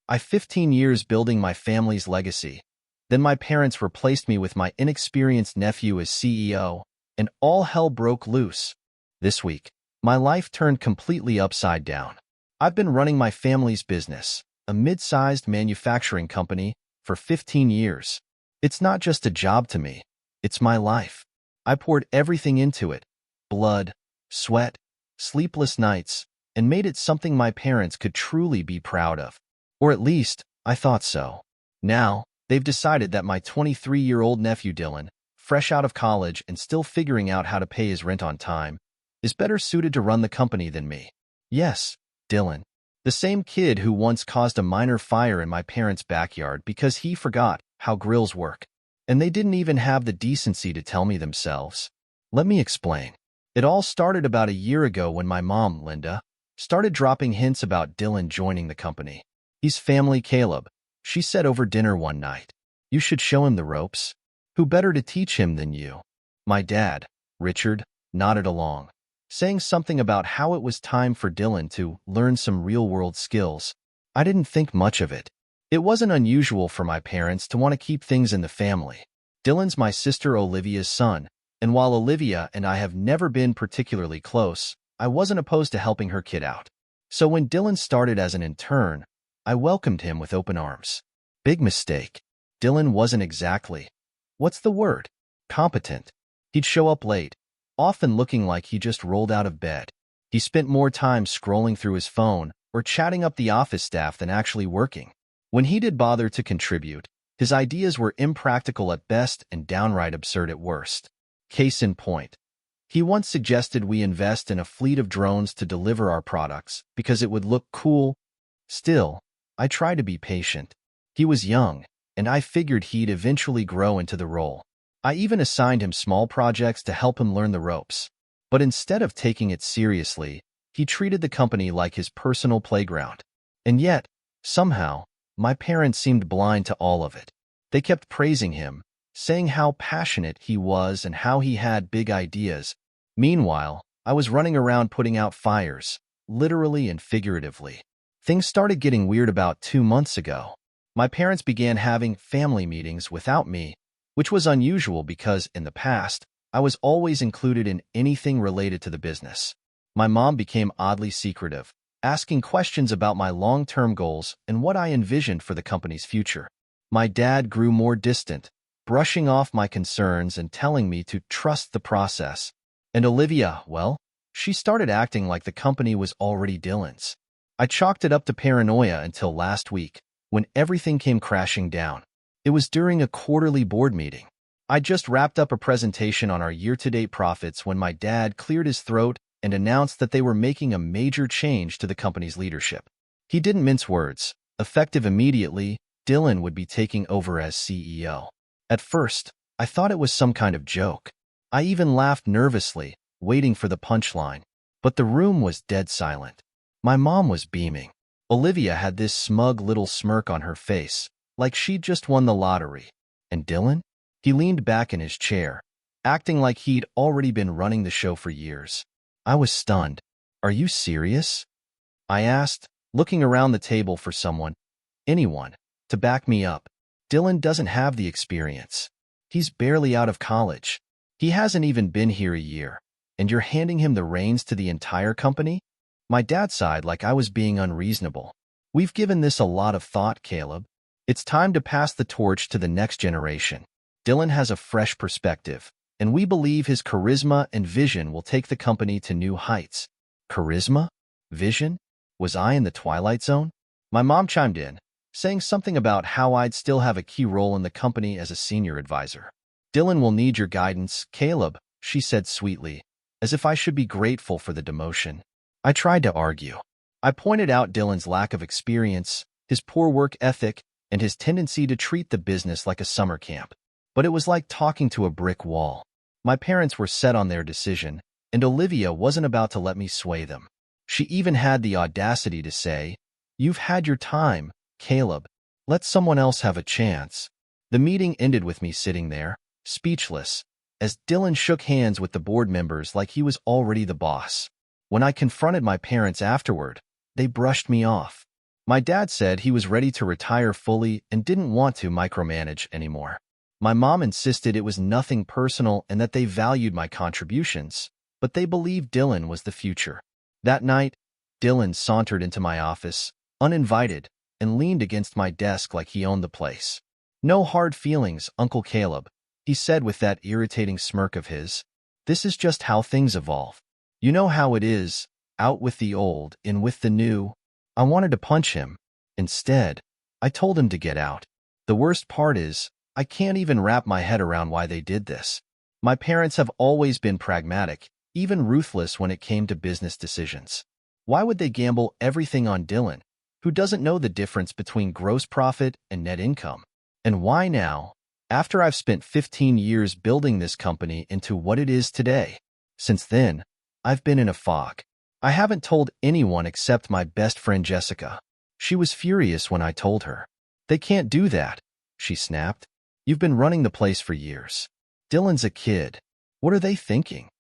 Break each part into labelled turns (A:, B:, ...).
A: I 15 years building my family's legacy. Then my parents replaced me with my inexperienced nephew as CEO, and all hell broke loose. This week, my life turned completely upside down. I've been running my family's business, a mid-sized manufacturing company, for 15 years. It's not just a job to me, it's my life. I poured everything into it, blood, sweat, sleepless nights, and made it something my parents could truly be proud of. Or at least, I thought so. Now, they've decided that my 23-year-old nephew Dylan, fresh out of college and still figuring out how to pay his rent on time, is better suited to run the company than me. Yes, Dylan. The same kid who once caused a minor fire in my parents' backyard because he forgot how grills work. And they didn't even have the decency to tell me themselves. Let me explain. It all started about a year ago when my mom, Linda, started dropping hints about Dylan joining the company. He's family Caleb, she said over dinner one night. You should show him the ropes. Who better to teach him than you? My dad, Richard, nodded along, saying something about how it was time for Dylan to learn some real-world skills. I didn't think much of it. It wasn't unusual for my parents to want to keep things in the family. Dylan's my sister Olivia's son, and while Olivia and I have never been particularly close, I wasn't opposed to helping her kid out. So when Dylan started as an intern, I welcomed him with open arms. Big mistake. Dylan wasn't exactly, what's the word? Competent. He'd show up late, often looking like he just rolled out of bed. He spent more time scrolling through his phone or chatting up the office staff than actually working. When he did bother to contribute, his ideas were impractical at best and downright absurd at worst. Case in point. He once suggested we invest in a fleet of drones to deliver our products because it would look cool. Still, I tried to be patient. He was young, and I figured he'd eventually grow into the role. I even assigned him small projects to help him learn the ropes. But instead of taking it seriously, he treated the company like his personal playground. And yet, somehow, my parents seemed blind to all of it. They kept praising him, saying how passionate he was and how he had big ideas. Meanwhile, I was running around putting out fires, literally and figuratively. Things started getting weird about 2 months ago. My parents began having family meetings without me, which was unusual because, in the past, I was always included in anything related to the business. My mom became oddly secretive, asking questions about my long-term goals and what I envisioned for the company's future. My dad grew more distant, brushing off my concerns and telling me to trust the process. And Olivia, well, she started acting like the company was already Dylan's. I chalked it up to paranoia until last week, when everything came crashing down. It was during a quarterly board meeting. I just wrapped up a presentation on our year-to-date profits when my dad cleared his throat and announced that they were making a major change to the company's leadership. He didn't mince words. Effective immediately, Dylan would be taking over as CEO. At first, I thought it was some kind of joke. I even laughed nervously, waiting for the punchline. But the room was dead silent. My mom was beaming. Olivia had this smug little smirk on her face, like she'd just won the lottery. And Dylan? He leaned back in his chair, acting like he'd already been running the show for years. I was stunned. Are you serious? I asked, looking around the table for anyone, to back me up. Dylan doesn't have the experience. He's barely out of college. He hasn't even been here a year. And you're handing him the reins to the entire company? My dad sighed like I was being unreasonable. We've given this a lot of thought, Caleb. It's time to pass the torch to the next generation. Dylan has a fresh perspective, and we believe his charisma and vision will take the company to new heights. Charisma? Vision? Was I in the twilight zone? My mom chimed in, saying something about how I'd still have a key role in the company as a senior advisor. Dylan will need your guidance, Caleb, she said sweetly, as if I should be grateful for the demotion. I tried to argue. I pointed out Dylan's lack of experience, his poor work ethic, and his tendency to treat the business like a summer camp. But it was like talking to a brick wall. My parents were set on their decision, and Olivia wasn't about to let me sway them. She even had the audacity to say, "You've had your time, Caleb. Let someone else have a chance." The meeting ended with me sitting there, speechless, as Dylan shook hands with the board members like he was already the boss. When I confronted my parents afterward, they brushed me off. My dad said he was ready to retire fully and didn't want to micromanage anymore. My mom insisted it was nothing personal and that they valued my contributions, but they believed Dylan was the future. That night, Dylan sauntered into my office, uninvited, and leaned against my desk like he owned the place. "No hard feelings, Uncle Caleb," he said with that irritating smirk of his. "This is just how things evolve. You know how it is, out with the old, in with the new." I wanted to punch him. Instead, I told him to get out. The worst part is, I can't even wrap my head around why they did this. My parents have always been pragmatic, even ruthless when it came to business decisions. Why would they gamble everything on Dylan, who doesn't know the difference between gross profit and net income? And why now, after I've spent 15 years building this company into what it is today? Since then, I've been in a fog. I haven't told anyone except my best friend Jessica. She was furious when I told her. "They can't do that," she snapped. "You've been running the place for years. Dylan's a kid. What are they thinking?"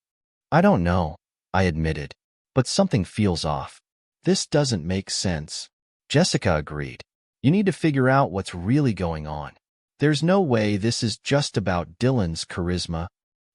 A: "I don't know," I admitted, "but something feels off. This doesn't make sense." Jessica agreed. "You need to figure out what's really going on. There's no way this is just about Dylan's charisma."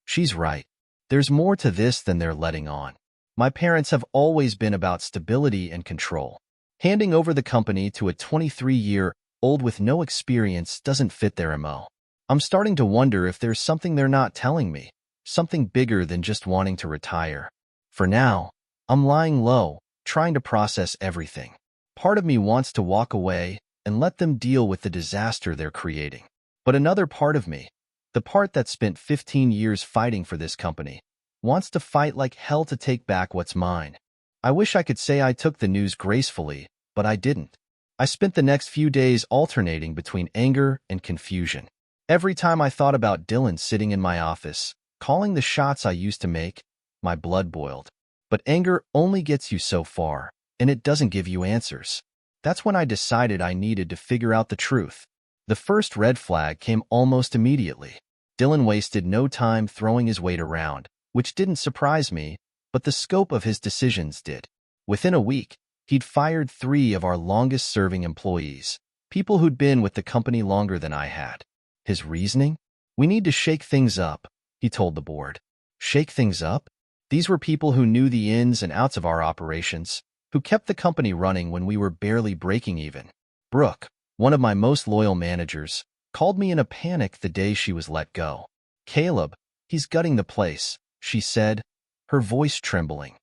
A: She's right. There's more to this than they're letting on. My parents have always been about stability and control. Handing over the company to a 23-year-old with no experience doesn't fit their MO. I'm starting to wonder if there's something they're not telling me, something bigger than just wanting to retire. For now, I'm lying low, trying to process everything. Part of me wants to walk away and let them deal with the disaster they're creating. But another part of me, the part that spent 15 years fighting for this company, wants to fight like hell to take back what's mine. I wish I could say I took the news gracefully, but I didn't. I spent the next few days alternating between anger and confusion. Every time I thought about Dylan sitting in my office, calling the shots I used to make, my blood boiled. But anger only gets you so far, and it doesn't give you answers. That's when I decided I needed to figure out the truth. The first red flag came almost immediately. Dylan wasted no time throwing his weight around, which didn't surprise me, but the scope of his decisions did. Within a week, he'd fired 3 of our longest-serving employees, people who'd been with the company longer than I had. His reasoning? "We need to shake things up," he told the board. Shake things up? These were people who knew the ins and outs of our operations, who kept the company running when we were barely breaking even. Brooke, one of my most loyal managers, called me in a panic the day she was let go. "Caleb, he's gutting the place," she said, her voice trembling.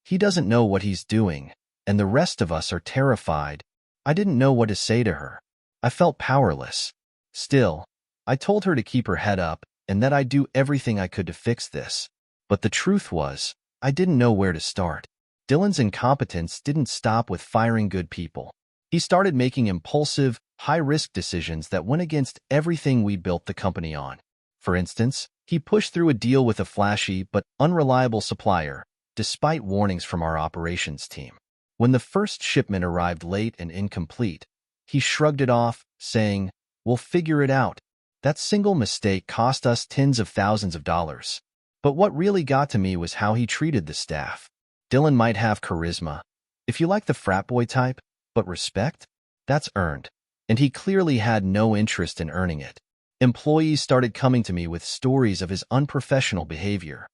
A: "He doesn't know what he's doing, and the rest of us are terrified." I didn't know what to say to her. I felt powerless. Still, I told her to keep her head up and that I'd do everything I could to fix this. But the truth was, I didn't know where to start. Dylan's incompetence didn't stop with firing good people. He started making impulsive, high-risk decisions that went against everything we built the company on. For instance, he pushed through a deal with a flashy but unreliable supplier, despite warnings from our operations team. When the first shipment arrived late and incomplete, he shrugged it off, saying, "We'll figure it out." That single mistake cost us tens of thousands of dollars. But what really got to me was how he treated the staff. Dylan might have charisma, if you like the frat boy type, but respect? That's earned. And he clearly had no interest in earning it. Employees started coming to me with stories of his unprofessional behavior.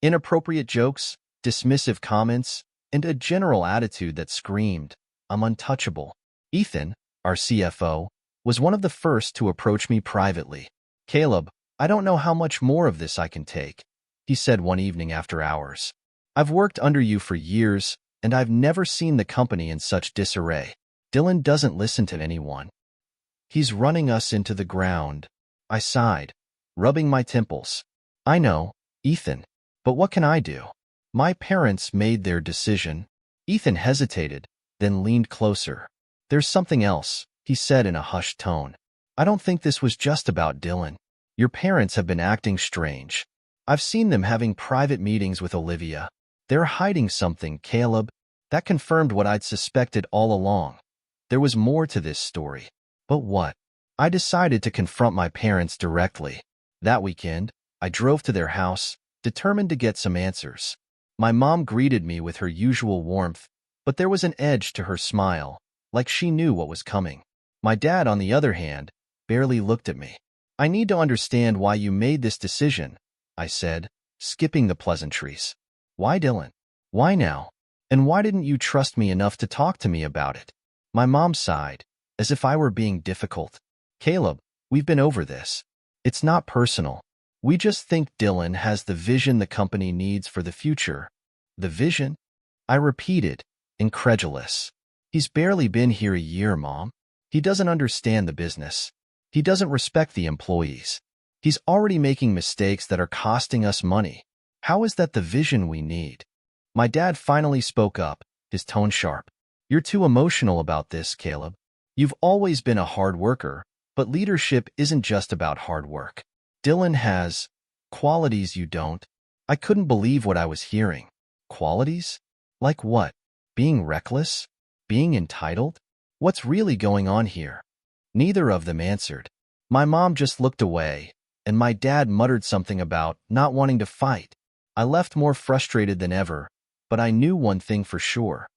A: Inappropriate jokes, dismissive comments, and a general attitude that screamed, "I'm untouchable." Ethan, our CFO, was one of the first to approach me privately. "Caleb, I don't know how much more of this I can take," he said one evening after hours. "I've worked under you for years, and I've never seen the company in such disarray. Dylan doesn't listen to anyone. He's running us into the ground." I sighed, rubbing my temples. "I know, Ethan, but what can I do? My parents made their decision." Ethan hesitated, then leaned closer. "There's something else," he said in a hushed tone. "I don't think this was just about Dylan. Your parents have been acting strange. I've seen them having private meetings with Olivia. They're hiding something, Caleb." That confirmed what I'd suspected all along. There was more to this story. But what? I decided to confront my parents directly. That weekend, I drove to their house, determined to get some answers. My mom greeted me with her usual warmth, but there was an edge to her smile, like she knew what was coming. My dad, on the other hand, barely looked at me. I need to understand why you made this decision, I said, skipping the pleasantries. Why, Dylan? Why now? And why didn't you trust me enough to talk to me about it? My mom sighed, as if I were being difficult. Caleb, we've been over this. It's not personal. We just think Dylan has the vision the company needs for the future. The vision? I repeated, incredulous. He's barely been here a year, Mom. He doesn't understand the business. He doesn't respect the employees. He's already making mistakes that are costing us money. How is that the vision we need? My dad finally spoke up, his tone sharp. You're too emotional about this, Caleb. You've always been a hard worker, but leadership isn't just about hard work. Dylan has qualities you don't. I couldn't believe what I was hearing. Qualities? Like what? Being reckless? Being entitled? What's really going on here? Neither of them answered. My mom just looked away, and my dad muttered something about not wanting to fight. I left more frustrated than ever, but I knew one thing for sure.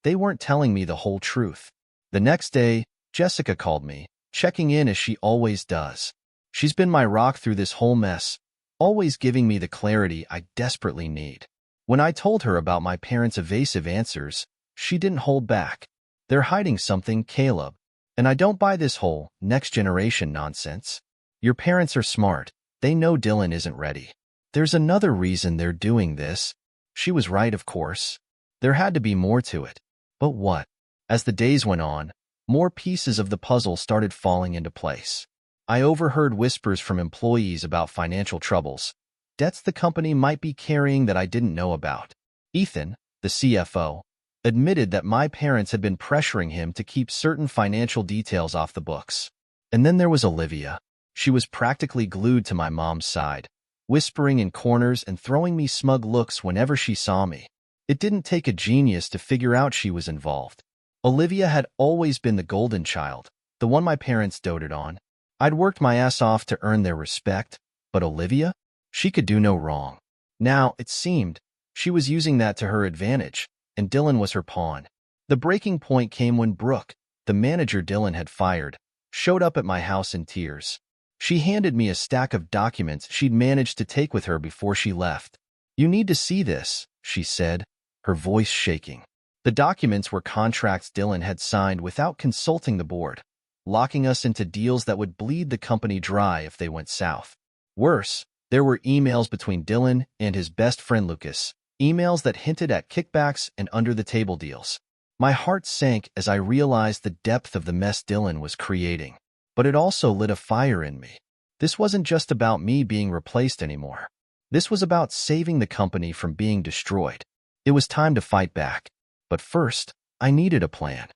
A: They weren't telling me the whole truth. The next day, Jessica called me, checking in as she always does. She's been my rock through this whole mess, always giving me the clarity I desperately need. When I told her about my parents' evasive answers, she didn't hold back. They're hiding something, Caleb. And I don't buy this whole next-generation nonsense. Your parents are smart. They know Dylan isn't ready. There's another reason they're doing this. She was right, of course. There had to be more to it. But what? As the days went on, more pieces of the puzzle started falling into place. I overheard whispers from employees about financial troubles, debts the company might be carrying that I didn't know about. Ethan, the CFO, admitted that my parents had been pressuring him to keep certain financial details off the books. And then there was Olivia. She was practically glued to my mom's side, whispering in corners and throwing me smug looks whenever she saw me. It didn't take a genius to figure out she was involved. Olivia had always been the golden child, the one my parents doted on. I'd worked my ass off to earn their respect, but Olivia? She could do no wrong. Now, it seemed, she was using that to her advantage, and Dylan was her pawn. The breaking point came when Brooke, the manager Dylan had fired, showed up at my house in tears. She handed me a stack of documents she'd managed to take with her before she left. You need to see this, she said, her voice shaking. The documents were contracts Dylan had signed without consulting the board, locking us into deals that would bleed the company dry if they went south. Worse, there were emails between Dylan and his best friend Lucas, emails that hinted at kickbacks and under-the-table deals. My heart sank as I realized the depth of the mess Dylan was creating. But it also lit a fire in me. This wasn't just about me being replaced anymore. This was about saving the company from being destroyed. It was time to fight back. But first, I needed a plan.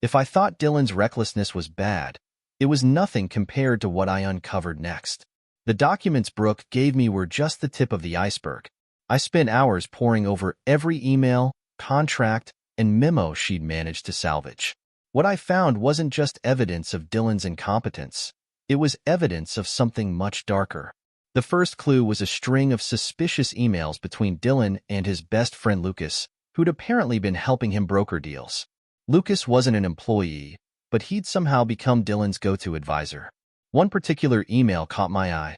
A: If I thought Dylan's recklessness was bad, it was nothing compared to what I uncovered next. The documents Brooke gave me were just the tip of the iceberg. I spent hours poring over every email, contract, and memo she'd managed to salvage. What I found wasn't just evidence of Dylan's incompetence. It was evidence of something much darker. The first clue was a string of suspicious emails between Dylan and his best friend Lucas, who'd apparently been helping him broker deals. Lucas wasn't an employee, but he'd somehow become Dylan's go-to advisor. One particular email caught my eye.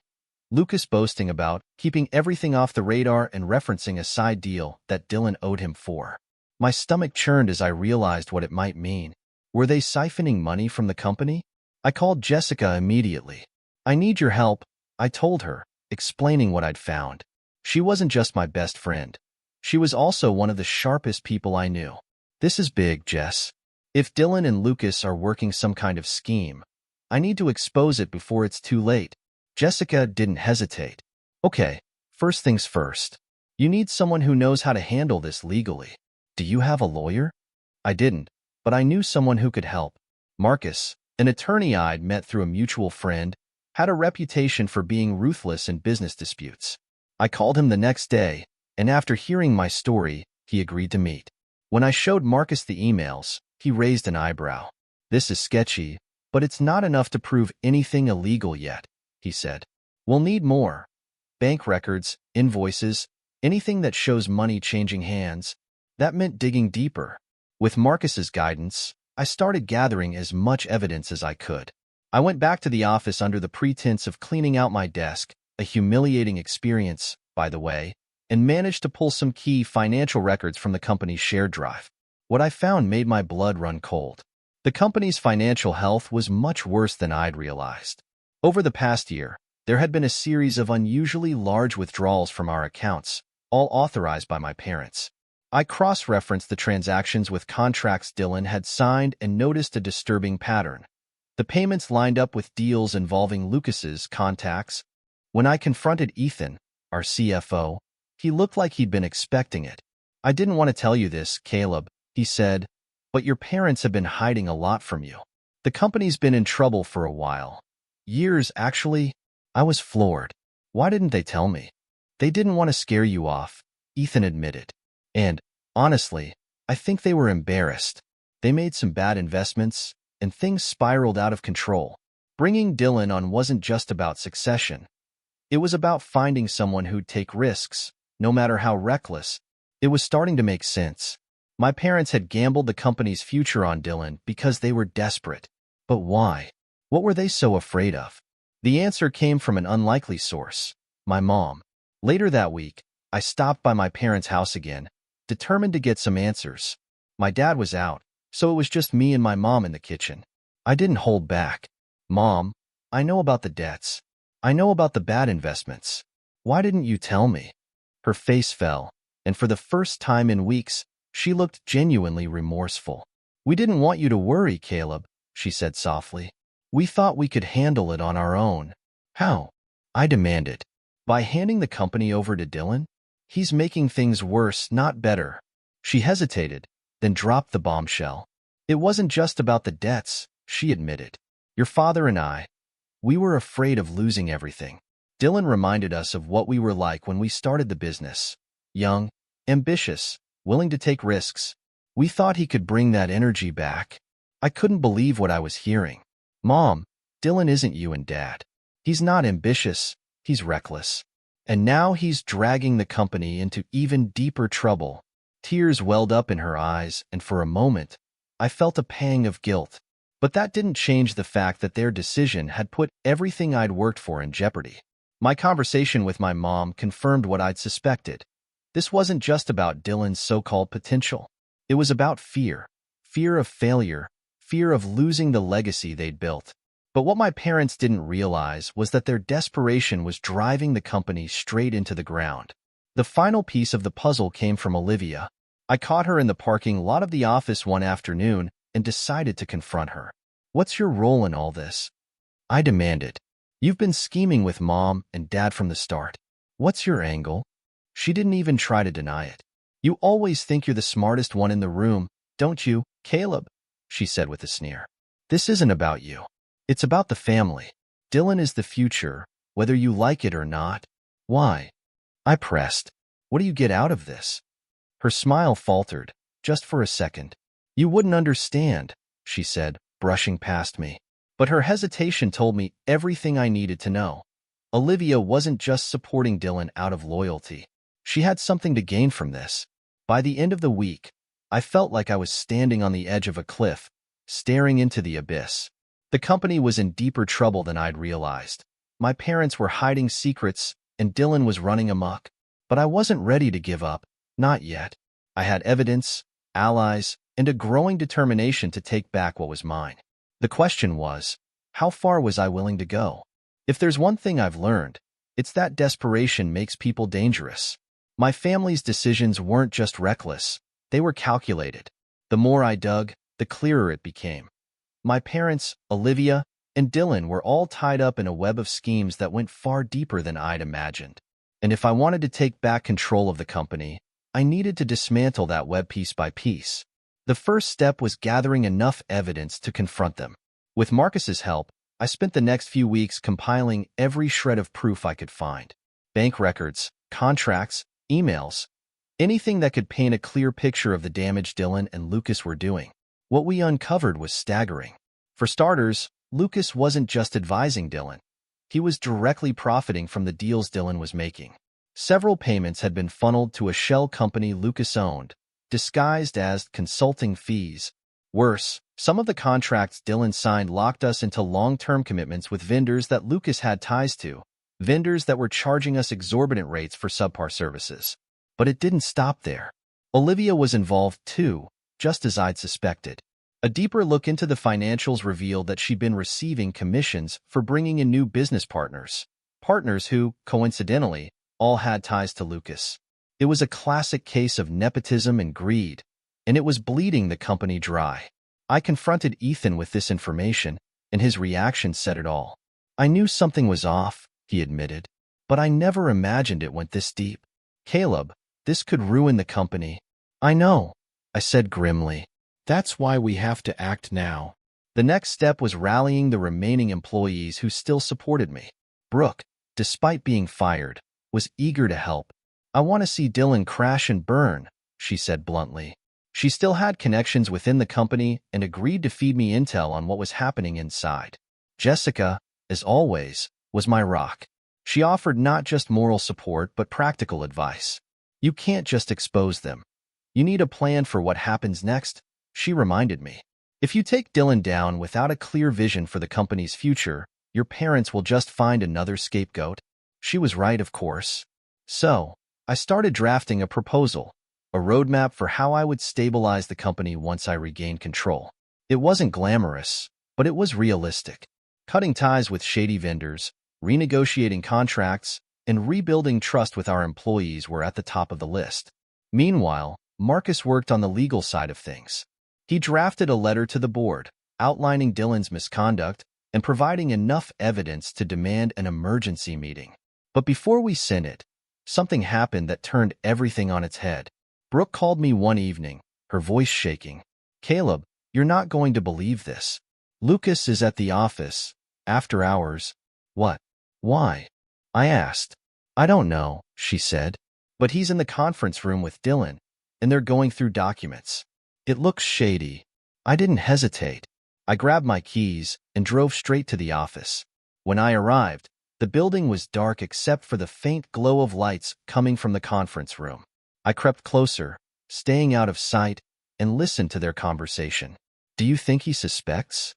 A: Lucas boasting about keeping everything off the radar and referencing a side deal that Dylan owed him for. My stomach churned as I realized what it might mean. Were they siphoning money from the company? I called Jessica immediately. I need your help, I told her, explaining what I'd found. She wasn't just my best friend. She was also one of the sharpest people I knew. This is big, Jess. If Dylan and Lucas are working some kind of scheme, I need to expose it before it's too late. Jessica didn't hesitate. Okay, first things first. You need someone who knows how to handle this legally. Do you have a lawyer? I didn't, but I knew someone who could help. Marcus, an attorney I'd met through a mutual friend, had a reputation for being ruthless in business disputes. I called him the next day, and after hearing my story, he agreed to meet. When I showed Marcus the emails, he raised an eyebrow. This is sketchy, but it's not enough to prove anything illegal yet, he said. We'll need more. Bank records, invoices, anything that shows money changing hands. That meant digging deeper. With Marcus's guidance, I started gathering as much evidence as I could. I went back to the office under the pretense of cleaning out my desk, a humiliating experience, by the way, and managed to pull some key financial records from the company's shared drive. What I found made my blood run cold. The company's financial health was much worse than I'd realized. Over the past year, there had been a series of unusually large withdrawals from our accounts, all authorized by my parents. I cross-referenced the transactions with contracts Dylan had signed and noticed a disturbing pattern. The payments lined up with deals involving Lucas's contacts. When I confronted Ethan, our CFO, he looked like he'd been expecting it. "I didn't want to tell you this, Caleb," he said, "but your parents have been hiding a lot from you. The company's been in trouble for a while. Years, actually." I was floored. "Why didn't they tell me?" "They didn't want to scare you off," Ethan admitted. "And, honestly, I think they were embarrassed. They made some bad investments, and things spiraled out of control. Bringing Dylan on wasn't just about succession. It was about finding someone who'd take risks, no matter how reckless." It was starting to make sense. My parents had gambled the company's future on Dylan because they were desperate. But why? What were they so afraid of? The answer came from an unlikely source: my mom. Later that week, I stopped by my parents' house again, determined to get some answers. My dad was out, so it was just me and my mom in the kitchen. I didn't hold back. "Mom, I know about the debts. I know about the bad investments. Why didn't you tell me?" Her face fell, and for the first time in weeks, she looked genuinely remorseful. "We didn't want you to worry, Caleb," she said softly. "We thought we could handle it on our own." "How?" I demanded. "By handing the company over to Dylan? He's making things worse, not better." She hesitated, then dropped the bombshell. "It wasn't just about the debts," she admitted. "Your father and we were afraid of losing everything. Dylan reminded us of what we were like when we started the business. Young, ambitious, willing to take risks. We thought he could bring that energy back." I couldn't believe what I was hearing. "Mom, Dylan isn't you and Dad. He's not ambitious, he's reckless. And now he's dragging the company into even deeper trouble." Tears welled up in her eyes, and for a moment, I felt a pang of guilt. But that didn't change the fact that their decision had put everything I'd worked for in jeopardy. My conversation with my mom confirmed what I'd suspected. This wasn't just about Dylan's so-called potential. It was about fear. Fear of failure. Fear of losing the legacy they'd built. But what my parents didn't realize was that their desperation was driving the company straight into the ground. The final piece of the puzzle came from Olivia. I caught her in the parking lot of the office one afternoon and decided to confront her. "What's your role in all this?" I demanded. "You've been scheming with Mom and Dad from the start. What's your angle?" She didn't even try to deny it. "You always think you're the smartest one in the room, don't you, Caleb?" she said with a sneer. "This isn't about you. It's about the family. Dylan is the future, whether you like it or not." "Why?" I pressed. "What do you get out of this?" Her smile faltered, just for a second. "You wouldn't understand," she said, brushing past me. But her hesitation told me everything I needed to know. Olivia wasn't just supporting Dylan out of loyalty. She had something to gain from this. By the end of the week, I felt like I was standing on the edge of a cliff, staring into the abyss. The company was in deeper trouble than I'd realized. My parents were hiding secrets, and Dylan was running amok. But I wasn't ready to give up, not yet. I had evidence, allies, and a growing determination to take back what was mine. The question was, how far was I willing to go? If there's one thing I've learned, it's that desperation makes people dangerous. My family's decisions weren't just reckless, they were calculated. The more I dug, the clearer it became. My parents, Olivia, and Dylan were all tied up in a web of schemes that went far deeper than I'd imagined. And if I wanted to take back control of the company, I needed to dismantle that web piece by piece. The first step was gathering enough evidence to confront them. With Marcus's help, I spent the next few weeks compiling every shred of proof I could find. Bank records, contracts, emails, anything that could paint a clear picture of the damage Dylan and Lucas were doing. What we uncovered was staggering. For starters, Lucas wasn't just advising Dylan. He was directly profiting from the deals Dylan was making. Several payments had been funneled to a shell company Lucas owned, disguised as consulting fees. Worse, Some of the contracts Dylan signed locked us into long-term commitments with vendors that Lucas had ties to, vendors that were charging us exorbitant rates for subpar services. But it didn't stop there. Olivia was involved too, just as I'd suspected. A deeper look into the financials revealed that she'd been receiving commissions for bringing in new business partners who, coincidentally, all had ties to Lucas. It was a classic case of nepotism and greed, and it was bleeding the company dry. I confronted Ethan with this information, and his reaction said it all. I knew something was off, he admitted, but I never imagined it went this deep. Caleb, this could ruin the company. I know, I said grimly. That's why we have to act now. The next step was rallying the remaining employees who still supported me. Brooke, despite being fired, was eager to help. I want to see Dylan crash and burn, she said bluntly. She still had connections within the company and agreed to feed me intel on what was happening inside. Jessica, as always, was my rock. She offered not just moral support but practical advice. You can't just expose them. You need a plan for what happens next, she reminded me. If you take Dylan down without a clear vision for the company's future, your parents will just find another scapegoat. She was right, of course. So, I started drafting a proposal, a roadmap for how I would stabilize the company once I regained control. It wasn't glamorous, but it was realistic. Cutting ties with shady vendors, renegotiating contracts, and rebuilding trust with our employees were at the top of the list. Meanwhile, Marcus worked on the legal side of things. He drafted a letter to the board, outlining Dylan's misconduct and providing enough evidence to demand an emergency meeting. But before we sent it, something happened that turned everything on its head. Brooke called me one evening, her voice shaking. Caleb, you're not going to believe this. Lucas is at the office, after hours. What? Why? I asked. I don't know, she said. But he's in the conference room with Dylan, and they're going through documents. It looks shady. I didn't hesitate. I grabbed my keys and drove straight to the office. When I arrived, the building was dark except for the faint glow of lights coming from the conference room. I crept closer, staying out of sight, and listened to their conversation. Do you think he suspects?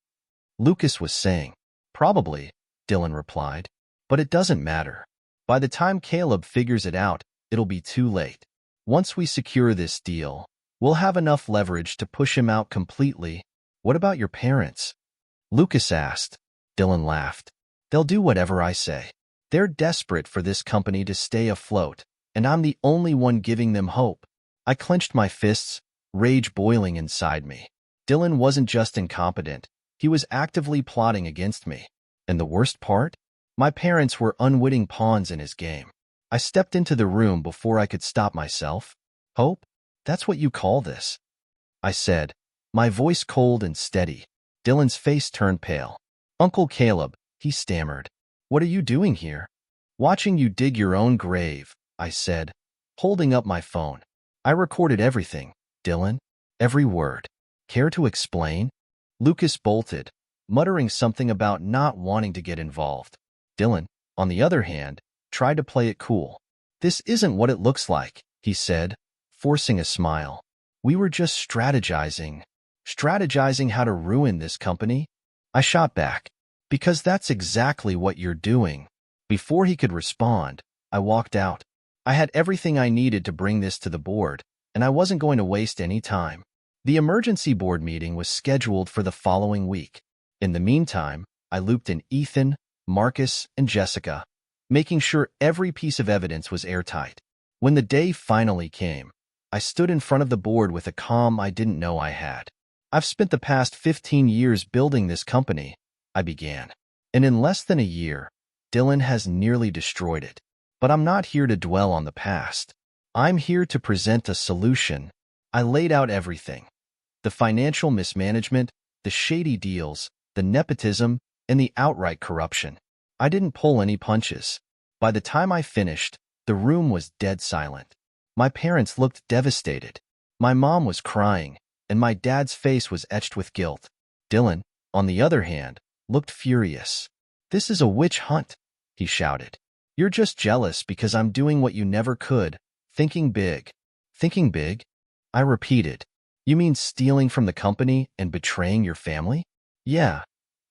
A: Lucas was saying. Probably, Dylan replied. But it doesn't matter. By the time Caleb figures it out, it'll be too late. Once we secure this deal, we'll have enough leverage to push him out completely. What about your parents? Lucas asked. Dylan laughed. They'll do whatever I say. They're desperate for this company to stay afloat, and I'm the only one giving them hope. I clenched my fists, rage boiling inside me. Dylan wasn't just incompetent. He was actively plotting against me. And the worst part? My parents were unwitting pawns in his game. I stepped into the room before I could stop myself. Hope? That's what you call this? I said, my voice cold and steady. Dylan's face turned pale. Uncle Caleb, he stammered. What are you doing here? Watching you dig your own grave, I said, holding up my phone. I recorded everything, Dylan. Every word. Care to explain? Lucas bolted, muttering something about not wanting to get involved. Dylan, on the other hand, tried to play it cool. This isn't what it looks like, he said, forcing a smile. We were just strategizing how to ruin this company. I shot back. Because that's exactly what you're doing. Before he could respond, I walked out. I had everything I needed to bring this to the board, and I wasn't going to waste any time. The emergency board meeting was scheduled for the following week. In the meantime, I looped in Ethan, Marcus, and Jessica, making sure every piece of evidence was airtight. When the day finally came, I stood in front of the board with a calm I didn't know I had. I've spent the past 15 years building this company, I began. And in less than a year, Dylan has nearly destroyed it. But I'm not here to dwell on the past. I'm here to present a solution. I laid out everything. The financial mismanagement, the shady deals, the nepotism, and the outright corruption. I didn't pull any punches. By the time I finished, the room was dead silent. My parents looked devastated. My mom was crying, and my dad's face was etched with guilt. Dylan, on the other hand, looked furious. This is a witch hunt, he shouted. You're just jealous because I'm doing what you never could, thinking big. Thinking big? I repeated. You mean stealing from the company and betraying your family? Yeah,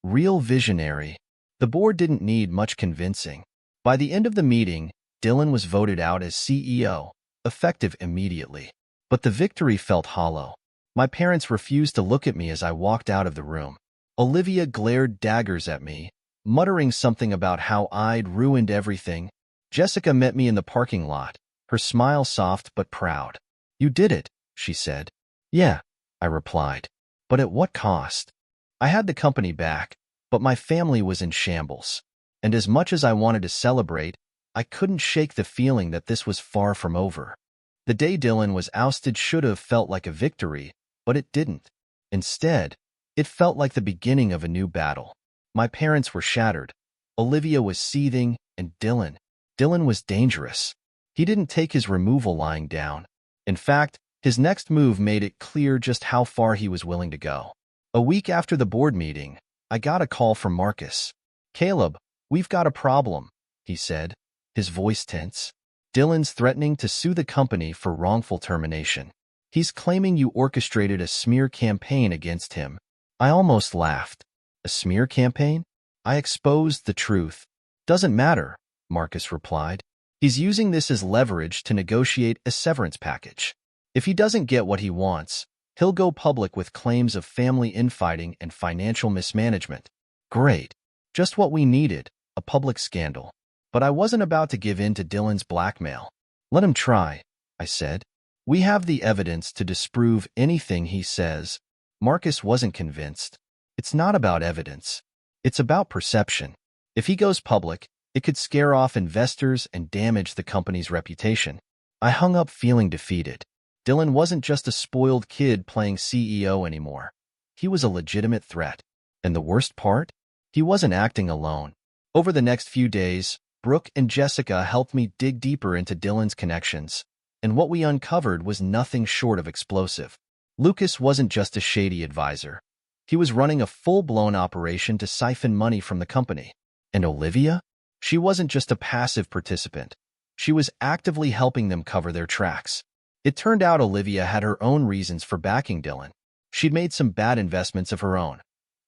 A: real visionary. The board didn't need much convincing. By the end of the meeting, Dylan was voted out as CEO, effective immediately. But the victory felt hollow. My parents refused to look at me as I walked out of the room. Olivia glared daggers at me, muttering something about how I'd ruined everything. Jessica met me in the parking lot, her smile soft but proud. You did it, she said. Yeah, I replied. But at what cost? I had the company back, but my family was in shambles. And as much as I wanted to celebrate, I couldn't shake the feeling that this was far from over. The day Dylan was ousted should have felt like a victory, but it didn't. Instead, it felt like the beginning of a new battle. My parents were shattered. Olivia was seething, and Dylan was dangerous. He didn't take his removal lying down. In fact, his next move made it clear just how far he was willing to go. A week after the board meeting, I got a call from Marcus. Caleb, we've got a problem, he said, his voice tense. Dylan's threatening to sue the company for wrongful termination. He's claiming you orchestrated a smear campaign against him. I almost laughed. A smear campaign? I exposed the truth. Doesn't matter, Marcus replied. He's using this as leverage to negotiate a severance package. If he doesn't get what he wants, he'll go public with claims of family infighting and financial mismanagement. Great. Just what we needed, a public scandal. But I wasn't about to give in to Dylan's blackmail. Let him try, I said. We have the evidence to disprove anything he says. Marcus wasn't convinced. It's not about evidence. It's about perception. If he goes public, it could scare off investors and damage the company's reputation. I hung up feeling defeated. Dylan wasn't just a spoiled kid playing CEO anymore. He was a legitimate threat. And the worst part? He wasn't acting alone. Over the next few days, Brooke and Jessica helped me dig deeper into Dylan's connections, and what we uncovered was nothing short of explosive. Lucas wasn't just a shady advisor. He was running a full-blown operation to siphon money from the company. And Olivia? She wasn't just a passive participant. She was actively helping them cover their tracks. It turned out Olivia had her own reasons for backing Dylan. She'd made some bad investments of her own,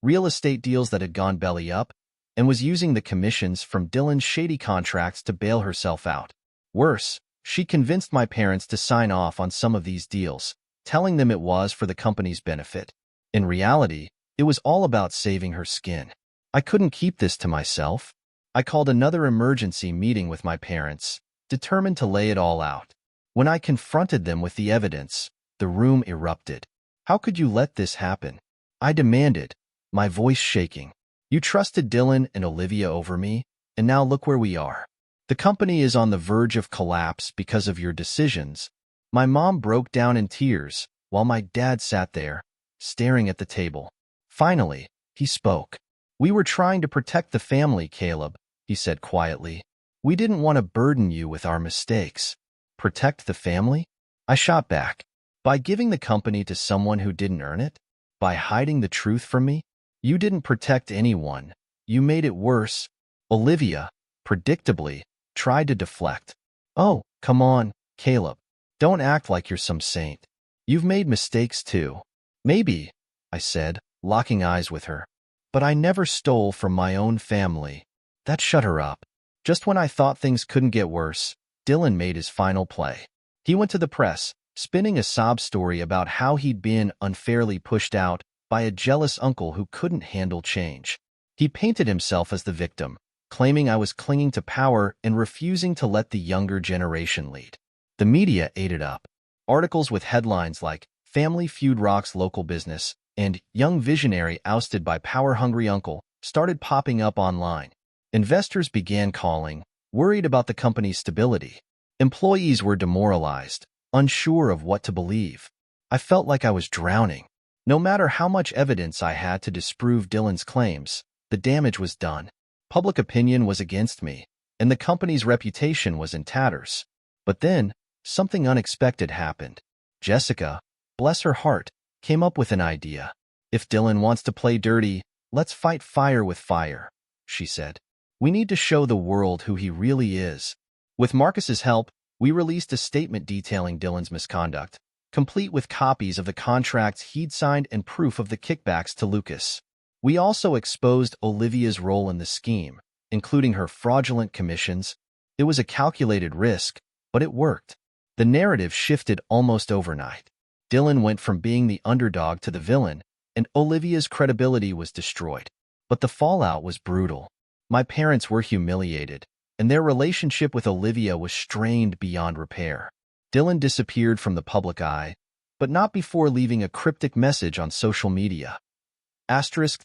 A: real estate deals that had gone belly up, and was using the commissions from Dylan's shady contracts to bail herself out. Worse, she convinced my parents to sign off on some of these deals, telling them it was for the company's benefit. In reality, it was all about saving her skin. I couldn't keep this to myself. I called another emergency meeting with my parents, determined to lay it all out. When I confronted them with the evidence, the room erupted. How could you let this happen? I demanded, my voice shaking. You trusted Dylan and Olivia over me, and now look where we are. The company is on the verge of collapse because of your decisions. My mom broke down in tears, while my dad sat there, staring at the table. Finally, he spoke. We were trying to protect the family, Caleb, he said quietly. We didn't want to burden you with our mistakes. Protect the family? I shot back. By giving the company to someone who didn't earn it? By hiding the truth from me? You didn't protect anyone. You made it worse. Olivia, predictably, tried to deflect. Oh, come on, Caleb. Don't act like you're some saint. You've made mistakes too. Maybe, I said, locking eyes with her. But I never stole from my own family. That shut her up. Just when I thought things couldn't get worse, Dylan made his final play. He went to the press, spinning a sob story about how he'd been unfairly pushed out by a jealous uncle who couldn't handle change. He painted himself as the victim, claiming I was clinging to power and refusing to let the younger generation lead. The media ate it up. Articles with headlines like "Family Feud Rocks Local Business" and "Young Visionary Ousted by Power-Hungry Uncle" started popping up online. Investors began calling, worried about the company's stability. Employees were demoralized, unsure of what to believe. I felt like I was drowning. No matter how much evidence I had to disprove Dylan's claims, the damage was done. Public opinion was against me, and the company's reputation was in tatters. But then, something unexpected happened. Jessica, bless her heart, came up with an idea. If Dylan wants to play dirty, let's fight fire with fire, she said. We need to show the world who he really is. With Marcus's help, we released a statement detailing Dylan's misconduct. complete with copies of the contracts he'd signed and proof of the kickbacks to Lucas. We also exposed Olivia's role in the scheme, including her fraudulent commissions. It was a calculated risk, but it worked. The narrative shifted almost overnight. Dylan went from being the underdog to the villain, and Olivia's credibility was destroyed. But the fallout was brutal. My parents were humiliated, and their relationship with Olivia was strained beyond repair. Dylan disappeared from the public eye, but not before leaving a cryptic message on social media.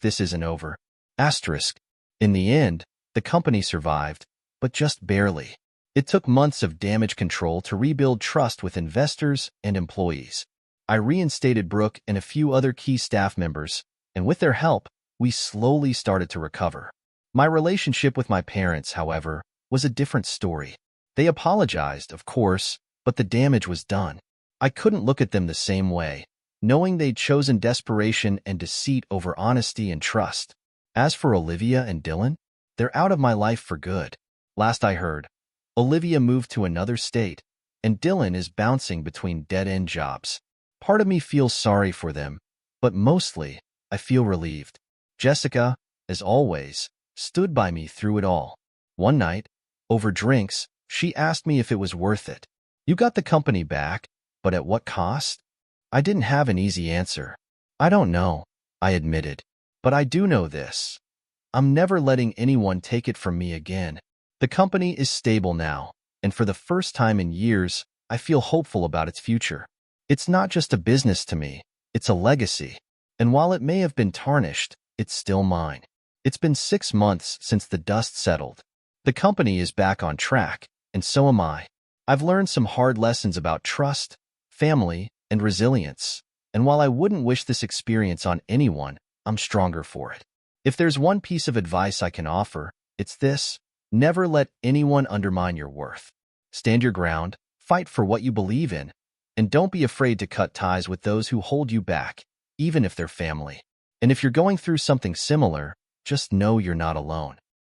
A: This isn't over. In the end, the company survived, but just barely. It took months of damage control to rebuild trust with investors and employees. I reinstated Brooke and a few other key staff members, and with their help, we slowly started to recover. My relationship with my parents, however, was a different story. They apologized, of course, but the damage was done. I couldn't look at them the same way, knowing they'd chosen desperation and deceit over honesty and trust. As for Olivia and Dylan, they're out of my life for good. Last I heard, Olivia moved to another state, and Dylan is bouncing between dead-end jobs. Part of me feels sorry for them, but mostly, I feel relieved. Jessica, as always, stood by me through it all. One night, over drinks, she asked me if it was worth it. You got the company back, but at what cost? I didn't have an easy answer. I don't know, I admitted. But I do know this. I'm never letting anyone take it from me again. The company is stable now, and for the first time in years, I feel hopeful about its future. It's not just a business to me, it's a legacy. And while it may have been tarnished, it's still mine. It's been 6 months since the dust settled. The company is back on track, and so am I. I've learned some hard lessons about trust, family, and resilience. And while I wouldn't wish this experience on anyone, I'm stronger for it. If there's one piece of advice I can offer, it's this: never let anyone undermine your worth. Stand your ground, fight for what you believe in, and don't be afraid to cut ties with those who hold you back, even if they're family. And if you're going through something similar, just know you're not alone.